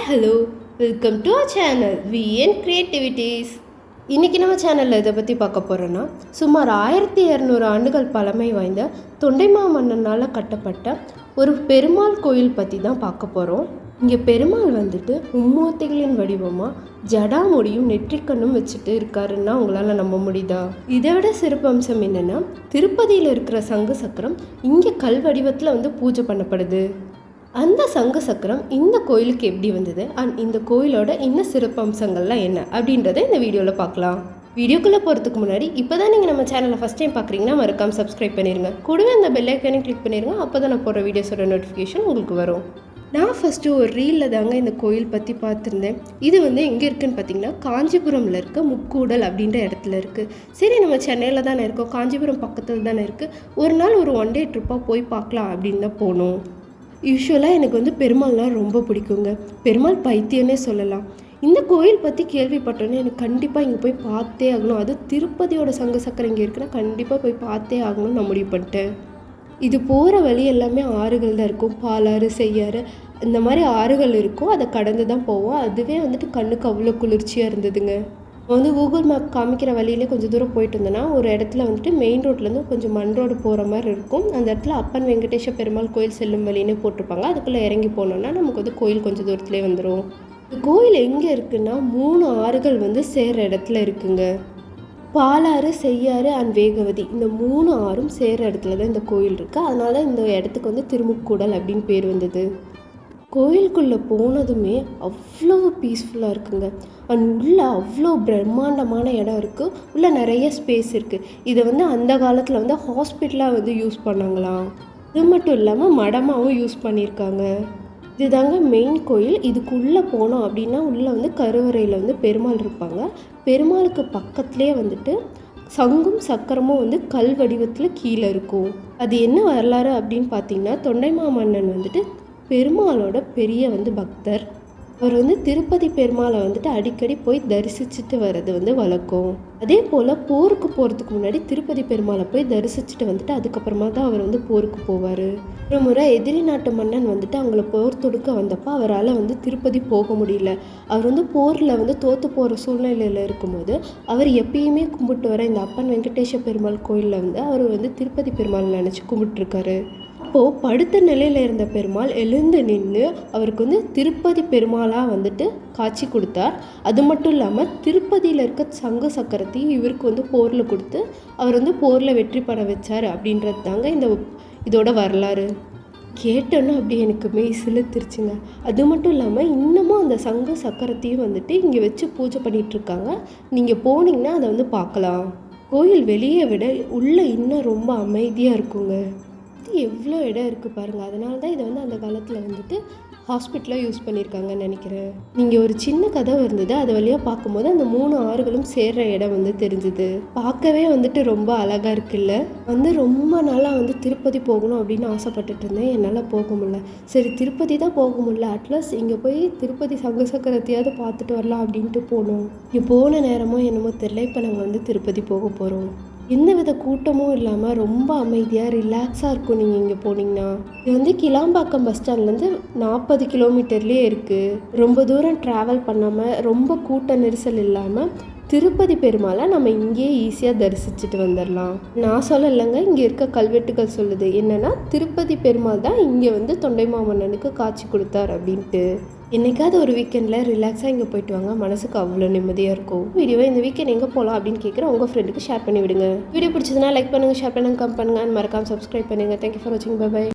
Hello, welcome to our channel VN creativities. இன்றைக்கி நம்ம சேனலில் இதை பற்றி பார்க்க போகிறோன்னா, சுமார் 1200 ஆண்டுகள் பழமை வாய்ந்த தொண்டைமா மன்னனால் கட்டப்பட்ட ஒரு பெருமாள் கோயில் பற்றி தான் பார்க்க போகிறோம். இங்கே பெருமாள் வந்துட்டு மும்மூர்த்திகளின் வடிவமாக ஜடாமுடியும் நெற்றிக்கண்ணும் வச்சுட்டு இருக்காருன்னா உங்களால் நம்ப முடியுதா? இதை விட சிறப்பம்சம் என்னென்னா, திருப்பதியில் இருக்கிற சங்கு சக்கரம் இங்கே கல் வடிவத்தில் வந்து பூஜை பண்ணப்படுது. அந்த சங்கு சக்கரம் இந்த கோயிலுக்கு எப்படி வந்தது அண்ட் இந்த கோயிலோட இன்னும் சிறப்பம்சங்கள்லாம் என்ன அப்படின்றத இந்த வீடியோவில் பார்க்கலாம். வீடியோக்குள்ளே போகிறதுக்கு முன்னாடி இப்போ தான் நீங்கள் நம்ம சேனலை ஃபஸ்ட் டைம் பார்க்குறீங்கன்னா மறக்காமல் சப்ஸ்கிரைப் பண்ணிடுங்க. கூடவே அந்த பெல் ஐக்கானையும் கிளிக் பண்ணிடுங்க. அப்போ தான் நான் போடுற வீடியோஸோட நோட்டிஃபிகேஷன் உங்களுக்கு வரும். நான் ஃபஸ்ட்டு ஒரு ரீலில் தாங்க இந்த கோயில் பற்றி பார்த்துருந்தேன். இது வந்து எங்கே இருக்குதுன்னு பார்த்தீங்கன்னா, காஞ்சிபுரமில் இருக்க முக்கூடல் அப்படின்ற இடத்துல இருக்குது. சரி, நம்ம சென்னையில் தானே இருக்கோம், காஞ்சிபுரம் பக்கத்தில் தானே இருக்குது, ஒரு நாள் ஒரு ஒன் டே ட்ரிப்பாக போய் பார்க்கலாம் அப்படின்னு தான் போனோம். யூஸ்வலாக எனக்கு வந்து பெருமாள்லாம் ரொம்ப பிடிக்குங்க. பெருமாள் பைத்தியன்னே சொல்லலாம். இந்த கோயில் பற்றி கேள்விப்பட்டோன்னே எனக்கு கண்டிப்பாக இங்கே போய் பார்த்தே ஆகணும், அது திருப்பதியோட சங்கு சக்கரம் இங்கே இருக்குன்னா கண்டிப்பாக போய் பார்த்தே ஆகணும்னு நான் முடிவு பண்ணிட்டேன். இது போகிற வழி எல்லாமே ஆறுகள் தான் இருக்கும். பாலாறு, செய்யாறு, இந்த மாதிரி ஆறுகள் இருக்கும். அதை கடந்து தான் போவோம். அதுவே வந்துட்டு கண்ணுக்கு அவ்வளோ குளிர்ச்சியாக இருந்ததுங்க. வந்து கூகுள் மேப் காமிக்கிற வழியிலே கொஞ்சம் தூரம் போயிட்டு இருந்தோன்னா ஒரு இடத்துல வந்துட்டு மெயின் ரோட்லேருந்து கொஞ்சம் மண் ரோடு போகிற மாதிரி இருக்கும். அந்த இடத்துல அப்பன் வெங்கடேஷ பெருமாள் கோயில் செல்லும் வழின்னு போட்டிருப்பாங்க. அதுக்குள்ளே இறங்கி போனோன்னா நமக்கு வந்து கோயில் கொஞ்சம் தூரத்துலேயே வந்துடும். இந்த கோயில் எங்கே இருக்குன்னா, 3 ஆறுகள் வந்து சேர்கிற இடத்துல இருக்குங்க. பாலாறு, செய்யாறு அண்ட் வேகவதி, இந்த 3 ஆறும் சேர்கிற இடத்துல தான் இந்த கோயில் இருக்குது. அதனால இந்த இடத்துக்கு வந்து திருமுக்கூடல் அப்படின்னு பேர் வந்தது. கோயிலுக்குள்ளே போனதுமே அவ்வளோ பீஸ்ஃபுல்லாக இருக்குங்க. அண்ட் உள்ளே அவ்வளோ பிரம்மாண்டமான இடம் இருக்குது. உள்ளே நிறைய ஸ்பேஸ் இருக்குது. இதை வந்து அந்த காலத்தில் வந்து ஹாஸ்பிட்டலாக வந்து யூஸ் பண்ணாங்களாம். இது மட்டும் இல்லாமல் மடமாகவும் யூஸ் பண்ணியிருக்காங்க. இதுதாங்க மெயின் கோயில். இதுக்குள்ளே போனோம் அப்படின்னா உள்ளே வந்து கருவறையில் வந்து பெருமாள் இருப்பாங்க. பெருமாளுக்கு பக்கத்துலேயே வந்துட்டு சங்கும் சக்கரமும் வந்து கல் வடிவத்தில் கீழே இருக்கும். அது என்ன வரலாறு அப்படின்னு பார்த்தீங்கன்னா, தொண்டைமா மன்னன் வந்துட்டு பெருமாளோட பெரிய வந்து பக்தர். அவர் வந்து திருப்பதி பெருமாளை வந்துட்டு அடிக்கடி போய் தரிசிச்சுட்டு வர்றது வந்து வழக்கம். அதே போல் போருக்கு போகிறதுக்கு முன்னாடி திருப்பதி பெருமாளை போய் தரிசிச்சுட்டு வந்துட்டு அதுக்கப்புறமா தான் அவர் வந்து போருக்கு போவார். ஒரு முறை எதிரி நாட்டு மன்னன் வந்துட்டு அவங்கள போர் தொடுக்க வந்தப்போ அவரால் வந்து திருப்பதி போக முடியல. அவர் வந்து போரில் வந்து தோற்று போகிற சூழ்நிலையில் இருக்கும்போது அவர் எப்பயுமே கும்பிட்டு வர இந்த அப்பன் வெங்கடேஷ பெருமாள் கோயிலில் வந்து அவர் வந்து திருப்பதி பெருமாள் நினச்சி கும்பிட்டுருக்காரு. அப்போது படுத்த நிலையில் இருந்த பெருமாள் எழுந்து நின்று அவருக்கு வந்து திருப்பதி பெருமாளாக வந்துட்டு காட்சி கொடுத்தார். அது மட்டும் இல்லாமல் திருப்பதியில் இருக்க சங்கு சக்கரத்தையும் இவருக்கு வந்து போரில் கொடுத்து அவர் வந்து போரில் வெற்றி பெற வச்சார் அப்படின்றது தாங்க இதோட வரலாறு. கேட்டோன்னா அப்படி எனக்கு மெய் சிலுத்துருச்சுங்க. அது மட்டும் இல்லாமல் இன்னமும் அந்த சங்கு சக்கரத்தையும் வந்துட்டு இங்கே வச்சு பூஜை பண்ணிகிட்ருக்காங்க. நீங்கள் போனீங்கன்னா அதை வந்து பார்க்கலாம். கோயில் வெளியே விட உள்ளே இன்னும் ரொம்ப அமைதியாக இருக்குங்க. எவ்வளோ இடம் இருக்குது பாருங்கள். அதனால தான் இதை வந்து அந்த காலத்தில் வந்துட்டு ஹாஸ்பிட்டலாக யூஸ் பண்ணியிருக்காங்கன்னு நினைக்கிறேன். நீங்கள் ஒரு சின்ன கதவு இருந்தது, அது வழியாக பார்க்கும்போது அந்த 3 ஆறுகளும் சேர்கிற இடம் வந்து தெரிஞ்சுது. பார்க்கவே வந்துட்டு ரொம்ப அழகாக இருக்குல்ல. வந்து ரொம்ப நாளாக வந்து திருப்பதி போகணும் அப்படின்னு ஆசைப்பட்டுட்டு இருந்தேன். என்னால் போக முடியல. சரி, திருப்பதி தான் போக முடியல, அட்லீஸ்ட் இங்கே போய் திருப்பதி சங்கு சக்கரத்தையாவது பார்த்துட்டு வரலாம் அப்படின்ட்டு போனோம். இங்கே போன நேரமோ என்னமோ தெரியல, இப்போ நாங்கள் வந்து திருப்பதி போக போகிறோம். எந்த வித கூட்டமும் இல்லாமல் ரொம்ப அமைதியாக ரிலாக்ஸாக இருக்கும் நீங்கள் இங்கே போனீங்கன்னா. இது வந்து கிளாம்பாக்கம் பஸ் ஸ்டாண்ட்லேருந்து 40 கிலோமீட்டர்லேயே இருக்குது. ரொம்ப தூரம் ட்ராவல் பண்ணாமல் ரொம்ப கூட்ட நெரிசல் இல்லாமல் திருப்பதி பெருமாளை நம்ம இங்கேயே ஈஸியாக தரிசிச்சுட்டு வந்துடலாம். நான் சொல்லலைங்க, இங்கே இருக்க கல்வெட்டுகள் சொல்லுது என்னென்னா, திருப்பதி பெருமாள் தான் இங்கே வந்து தொண்டைமா மன்னனுக்கு காட்சி கொடுத்தார் அப்படின்ட்டு. என்னைக்காவது ஒரு வீக்கெண்டில் ரிலாக்ஸாக இங்கே போயிட்டு வாங்க, மனசுக்கு அவ்வளோ நிம்மதியாக இருக்கும். வீடியோவை இந்த வீக்கெண்ட் எங்கே போகலாம் அப்படின்னு கேட்குறேன், உங்கள் ஃப்ரெண்டுக்கு ஷேர் பண்ணி விடுங்க. வீடியோ பிடிச்சதுன்னா லைக் பண்ணுங்கள், ஷேர் பண்ணுங்கள், கமெண்ட் பண்ணுங்கள், மறக்காமல் சப்ஸ்கிரைப் பண்ணுங்கள். தேங்க்யூ ஃபார் வாட்சிங். Bye by.